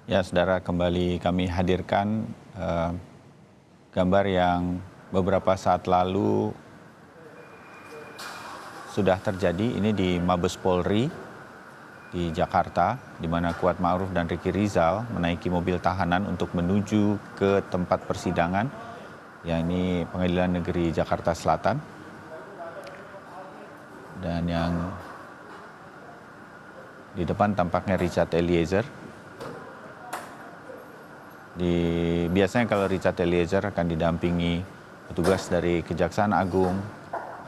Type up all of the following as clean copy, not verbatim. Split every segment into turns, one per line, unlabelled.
Ya, saudara, kembali kami hadirkan gambar yang beberapa saat lalu sudah terjadi. Ini di Mabes Polri di Jakarta, di mana Kuat Ma'ruf dan Ricky Rizal menaiki mobil tahanan untuk menuju ke tempat persidangan, yakni Pengadilan Negeri Jakarta Selatan. Dan yang di depan tampaknya Richard Eliezer. Biasanya kalau Richard Eliezer akan didampingi petugas dari Kejaksaan Agung,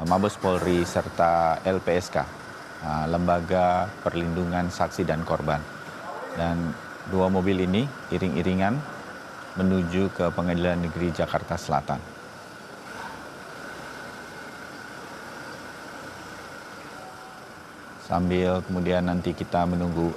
Mabes Polri, serta LPSK, Lembaga Perlindungan Saksi dan Korban. Dan dua mobil ini iring-iringan menuju ke Pengadilan Negeri Jakarta Selatan. Sambil kemudian nanti kita menunggu,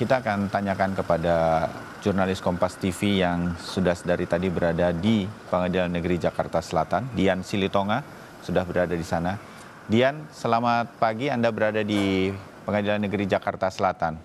kita akan tanyakan kepada jurnalis Kompas TV yang sudah dari tadi berada di Pengadilan Negeri Jakarta Selatan, Dian Silitonga, sudah berada di sana. Dian, selamat pagi, Anda berada di Pengadilan Negeri Jakarta Selatan.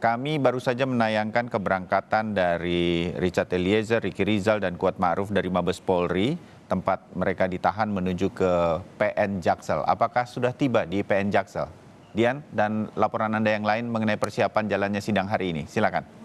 Kami baru saja menayangkan keberangkatan dari Richard Eliezer, Ricky Rizal, dan Kuat Ma'ruf dari Mabes Polri, tempat mereka ditahan menuju ke PN Jaksel. Apakah sudah tiba di PN Jaksel? Dian, dan laporan Anda yang lain mengenai persiapan jalannya sidang hari ini. Silakan.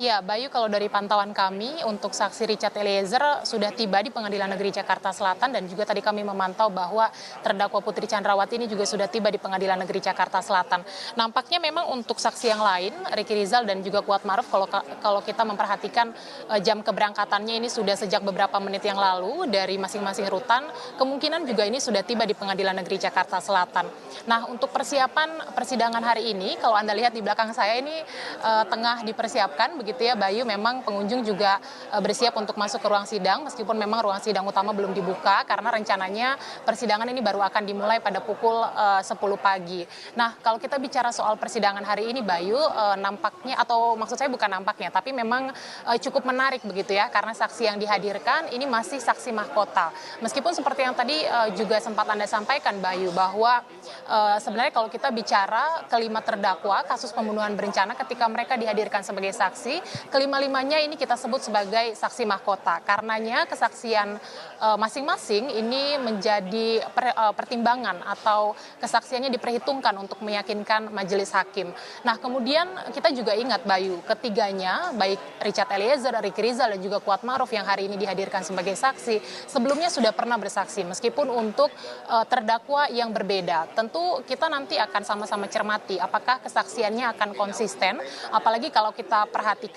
Ya, Bayu, kalau dari pantauan kami untuk saksi Richard Eliezer sudah tiba di Pengadilan Negeri Jakarta Selatan, dan juga tadi kami memantau bahwa terdakwa Putri Chandrawati ini juga sudah tiba di Pengadilan Negeri Jakarta Selatan. Nampaknya memang untuk saksi yang lain, Ricky Rizal dan juga Kuat Ma'ruf, kalau kita memperhatikan jam keberangkatannya ini sudah sejak beberapa menit yang lalu dari masing-masing rutan, kemungkinan juga ini sudah tiba di Pengadilan Negeri Jakarta Selatan. Nah, untuk persiapan persidangan hari ini, kalau Anda lihat di belakang saya ini tengah dipersiapkan begitu ya Bayu, memang pengunjung juga bersiap untuk masuk ke ruang sidang, meskipun memang ruang sidang utama belum dibuka karena rencananya persidangan ini baru akan dimulai pada pukul 10 pagi. Nah, kalau kita bicara soal persidangan hari ini Bayu, nampaknya, atau maksud saya bukan nampaknya, tapi memang cukup menarik begitu ya, karena saksi yang dihadirkan ini masih saksi mahkota. Meskipun seperti yang tadi juga sempat Anda sampaikan Bayu, bahwa sebenarnya kalau kita bicara kelima terdakwa kasus pembunuhan berencana, ketika mereka dihadirkan sebagai saksi, kelima-limanya ini kita sebut sebagai saksi mahkota. Karenanya kesaksian masing-masing ini menjadi pertimbangan atau kesaksiannya diperhitungkan untuk meyakinkan majelis hakim. Nah, kemudian kita juga ingat Bayu, ketiganya baik Richard Eliezer, Ricky Rizal, dan juga Kuat Ma'ruf yang hari ini dihadirkan sebagai saksi, sebelumnya sudah pernah bersaksi meskipun untuk terdakwa yang berbeda. Tentu kita nanti akan sama-sama cermati apakah kesaksiannya akan konsisten, apalagi kalau kita perhatikan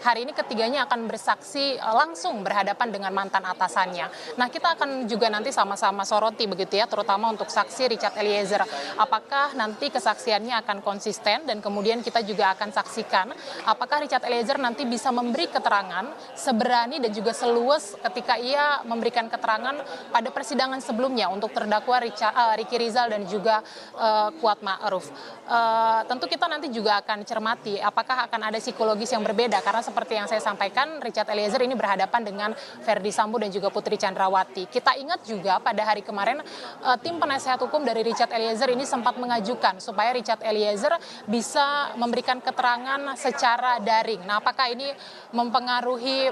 hari ini ketiganya akan bersaksi langsung berhadapan dengan mantan atasannya. Nah, kita akan juga nanti sama-sama soroti begitu ya, terutama untuk saksi Richard Eliezer. Apakah nanti kesaksiannya akan konsisten, dan kemudian kita juga akan saksikan apakah Richard Eliezer nanti bisa memberi keterangan seberani dan juga seluas ketika ia memberikan keterangan pada persidangan sebelumnya untuk terdakwa Ricky Rizal dan juga Kuat Ma'ruf. Tentu kita nanti juga akan cermati apakah akan ada psikologis yang berbeda, karena seperti yang saya sampaikan, Richard Eliezer ini berhadapan dengan Verdi Sambo dan juga Putri Chandrawati. Kita ingat juga pada hari kemarin tim penasehat hukum dari Richard Eliezer ini sempat mengajukan supaya Richard Eliezer bisa memberikan keterangan secara daring. Nah, apakah ini mempengaruhi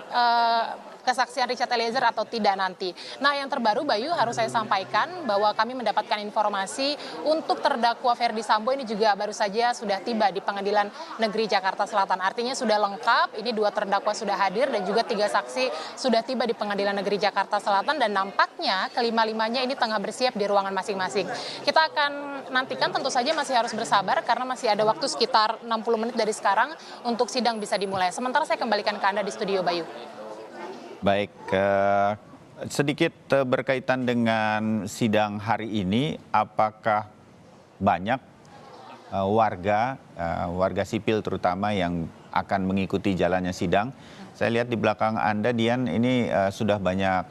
kesaksian Richard Eliezer atau tidak nanti. Nah, yang terbaru Bayu, harus saya sampaikan bahwa kami mendapatkan informasi untuk terdakwa Verdi Sambo ini juga baru saja sudah tiba di Pengadilan Negeri Jakarta Selatan. Artinya sudah lengkap, ini dua terdakwa sudah hadir dan juga tiga saksi sudah tiba di Pengadilan Negeri Jakarta Selatan, dan nampaknya kelima-limanya ini tengah bersiap di ruangan masing-masing. Kita akan nantikan, tentu saja masih harus bersabar karena masih ada waktu sekitar 60 menit dari sekarang untuk sidang bisa dimulai. Sementara saya kembalikan ke Anda di studio Bayu.
Baik, sedikit berkaitan dengan sidang hari ini, apakah banyak warga sipil terutama yang akan mengikuti jalannya sidang? Saya lihat di belakang Anda, Dian, ini sudah banyak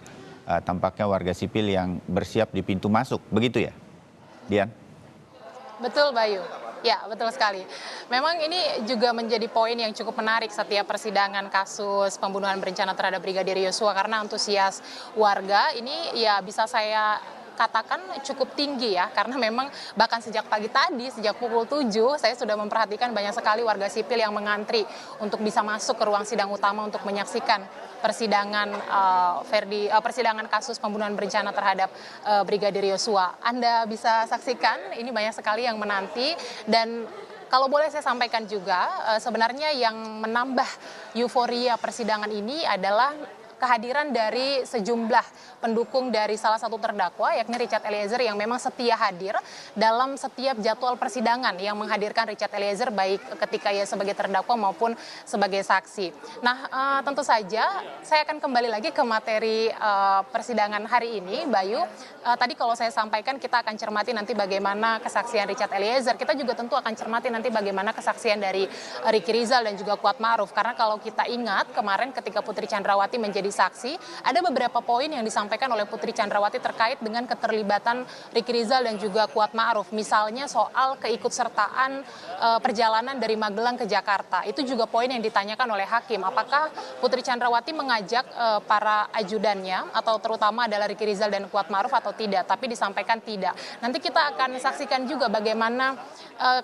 tampaknya warga sipil yang bersiap di pintu masuk, begitu ya, Dian?
Betul Bayu. Ya, betul sekali. Memang ini juga menjadi poin yang cukup menarik setiap persidangan kasus pembunuhan berencana terhadap Brigadir Yosua, karena antusias warga ini ya bisa saya katakan cukup tinggi ya, karena memang bahkan sejak pagi tadi, sejak pukul 7, saya sudah memperhatikan banyak sekali warga sipil yang mengantri untuk bisa masuk ke ruang sidang utama untuk menyaksikan persidangan persidangan kasus pembunuhan berencana terhadap Brigadir Yosua. Anda bisa saksikan, ini banyak sekali yang menanti, dan kalau boleh saya sampaikan juga, sebenarnya yang menambah euforia persidangan ini adalah kehadiran dari sejumlah pendukung dari salah satu terdakwa, yakni Richard Eliezer, yang memang setia hadir dalam setiap jadwal persidangan yang menghadirkan Richard Eliezer, baik ketika ia sebagai terdakwa maupun sebagai saksi. Nah, tentu saja saya akan kembali lagi ke materi persidangan hari ini, Bayu. Tadi kalau saya sampaikan kita akan cermati nanti bagaimana kesaksian Richard Eliezer. Kita juga tentu akan cermati nanti bagaimana kesaksian dari Ricky Rizal dan juga Kuat Ma'ruf. Karena kalau kita ingat kemarin ketika Putri Chandrawati menjadi saksi, ada beberapa poin yang disampaikan oleh Putri Chandrawati terkait dengan keterlibatan Ricky Rizal dan juga Kuat Ma'ruf. Misalnya soal keikutsertaan perjalanan dari Magelang ke Jakarta. Itu juga poin yang ditanyakan oleh hakim. Apakah Putri Chandrawati mengajak para ajudannya atau terutama adalah Ricky Rizal dan Kuat Ma'ruf atau tidak? Tapi disampaikan tidak. Nanti kita akan saksikan juga bagaimana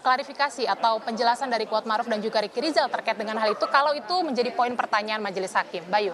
klarifikasi atau penjelasan dari Kuat Ma'ruf dan juga Ricky Rizal terkait dengan hal itu, kalau itu menjadi poin pertanyaan majelis hakim. Bayu.